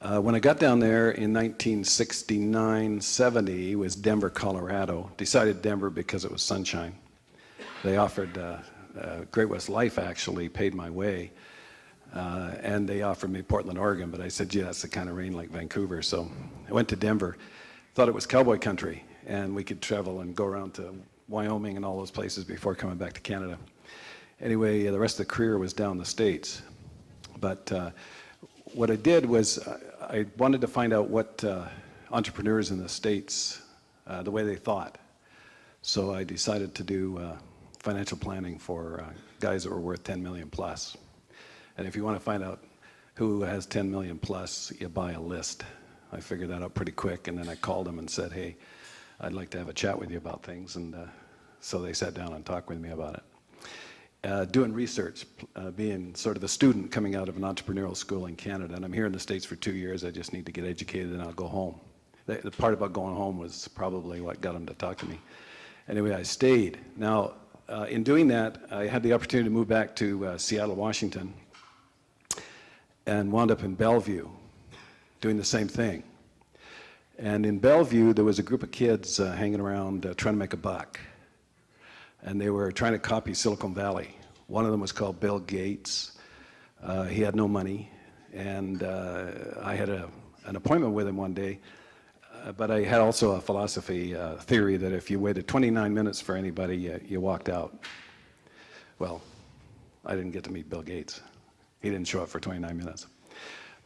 When I got down there in 1969-70, it was Denver, Colorado. Decided Denver because it was sunshine. They offered, Great West Life actually paid my way, and they offered me Portland, Oregon, but I said, gee, that's the kind of rain like Vancouver. So I went to Denver, thought it was cowboy country, and we could travel and go around to Wyoming and all those places before coming back to Canada. Anyway, the rest of the career was down the States. But what I did was I wanted to find out what entrepreneurs in the States, the way they thought. So I decided to do financial planning for guys that were worth 10 million plus. And if you want to find out who has 10 million plus, you buy a list. I figured that out pretty quick, and then I called them and said, hey, I'd like to have a chat with you about things. And so they sat down and talked with me about it. Doing research, being sort of a student coming out of an entrepreneurial school in Canada, and I'm here in the States for 2 years. I just need to get educated and I'll go home. The part about going home was probably what got them to talk to me. Anyway, I stayed. Now, in doing that, I had the opportunity to move back to Seattle, Washington, and wound up in Bellevue doing the same thing. And in Bellevue, there was a group of kids hanging around trying to make a buck. And they were trying to copy Silicon Valley. One of them was called Bill Gates. He had no money, and I had an appointment with him one day, but I had also a philosophy theory that if you waited 29 minutes for anybody, you walked out. Well, I didn't get to meet Bill Gates. He didn't show up for 29 minutes.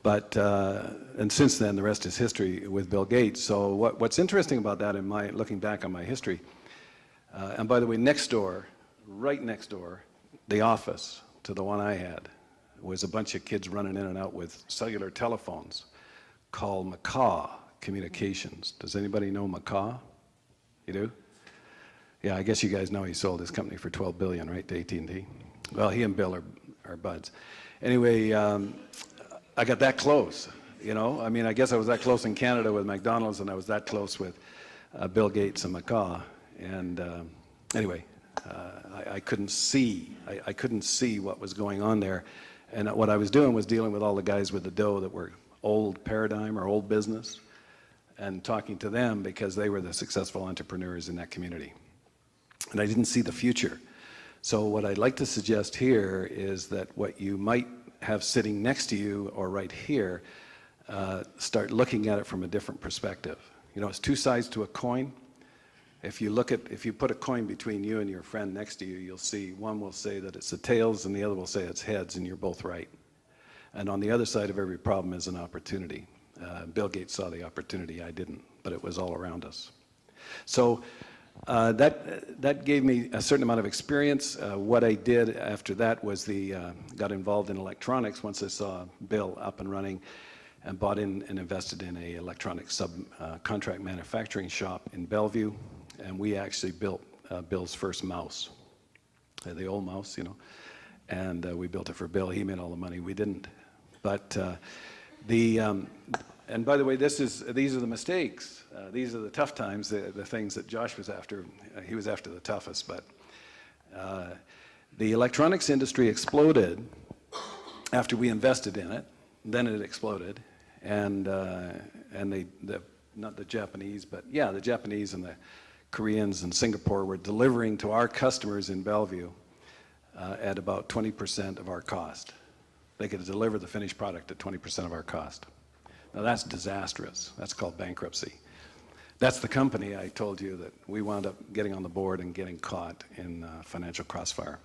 But, and since then, the rest is history with Bill Gates. So what's interesting about that in looking back on my history, and by the way, next door, right next door, the office to the one I had, was a bunch of kids running in and out with cellular telephones called Macaw Communications. Does anybody know Macaw? You do? Yeah, I guess you guys know he sold his company for $12 billion, right, to AT&T? Well, he and Bill are buds. Anyway, I got that close, you know? I mean, I guess I was that close in Canada with McDonald's, and I was that close with Bill Gates and Macaw. And anyway, I couldn't see. I couldn't see what was going on there. And what I was doing was dealing with all the guys with the dough that were old paradigm or old business, and talking to them because they were the successful entrepreneurs in that community. And I didn't see the future. So what I'd like to suggest here is that what you might have sitting next to you or right here, start looking at it from a different perspective. You know, it's two sides to a coin. If you put a coin between you and your friend next to you, you'll see one will say that it's the tails and the other will say it's heads, and you're both right. And on the other side of every problem is an opportunity. Bill Gates saw the opportunity, I didn't, but it was all around us. So that gave me a certain amount of experience. What I did after that was got involved in electronics once I saw Bill up and running, and bought in and invested in a electronic contract manufacturing shop in Bellevue. And we actually built Bill's first mouse, the old mouse, you know, and we built it for Bill. He made all the money, we didn't. But and by the way, these are the mistakes. These are the tough times, the things that Josh was after. He was after the toughest, but the electronics industry exploded after we invested in it. Then it exploded, and not the Japanese, but yeah, the Japanese and the Koreans and Singapore were delivering to our customers in Bellevue at about 20% of our cost. They could deliver the finished product at 20% of our cost. Now that's disastrous. That's called bankruptcy. That's the company I told you that we wound up getting on the board and getting caught in financial crossfire.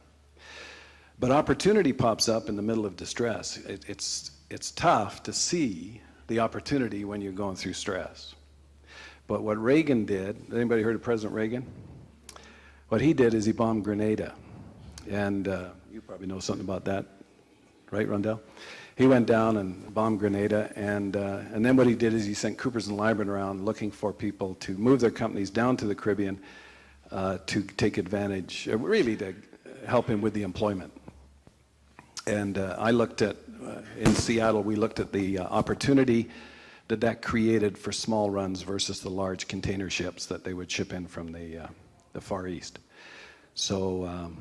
But opportunity pops up in the middle of distress. It's tough to see the opportunity when you're going through stress. But what Reagan did, anybody heard of President Reagan? What he did is he bombed Grenada. And you probably know something about that, right, Rondell? He went down and bombed Grenada, and then what he did is he sent Coopers and Lybrand around looking for people to move their companies down to the Caribbean to take advantage, really to help him with the employment. And I looked at, in Seattle, we looked at the opportunity that created for small runs versus the large container ships that they would ship in from the Far East. So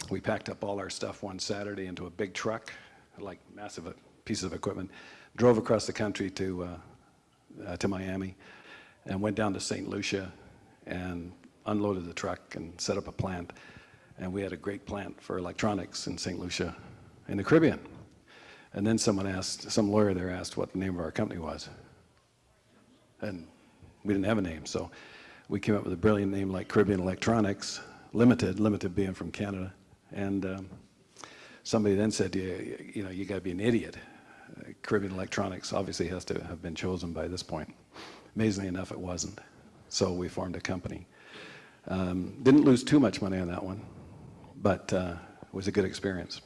we packed up all our stuff one Saturday into a big truck, like massive pieces of equipment, drove across the country to Miami, and went down to St. Lucia and unloaded the truck and set up a plant. And we had a great plant for electronics in St. Lucia in the Caribbean. And then some lawyer there asked what the name of our company was. And we didn't have a name, so we came up with a brilliant name like Caribbean Electronics Limited being from Canada. And somebody then said, you got to be an idiot. Caribbean Electronics obviously has to have been chosen by this point. Amazingly enough, it wasn't. So we formed a company. Didn't lose too much money on that one, but it was a good experience.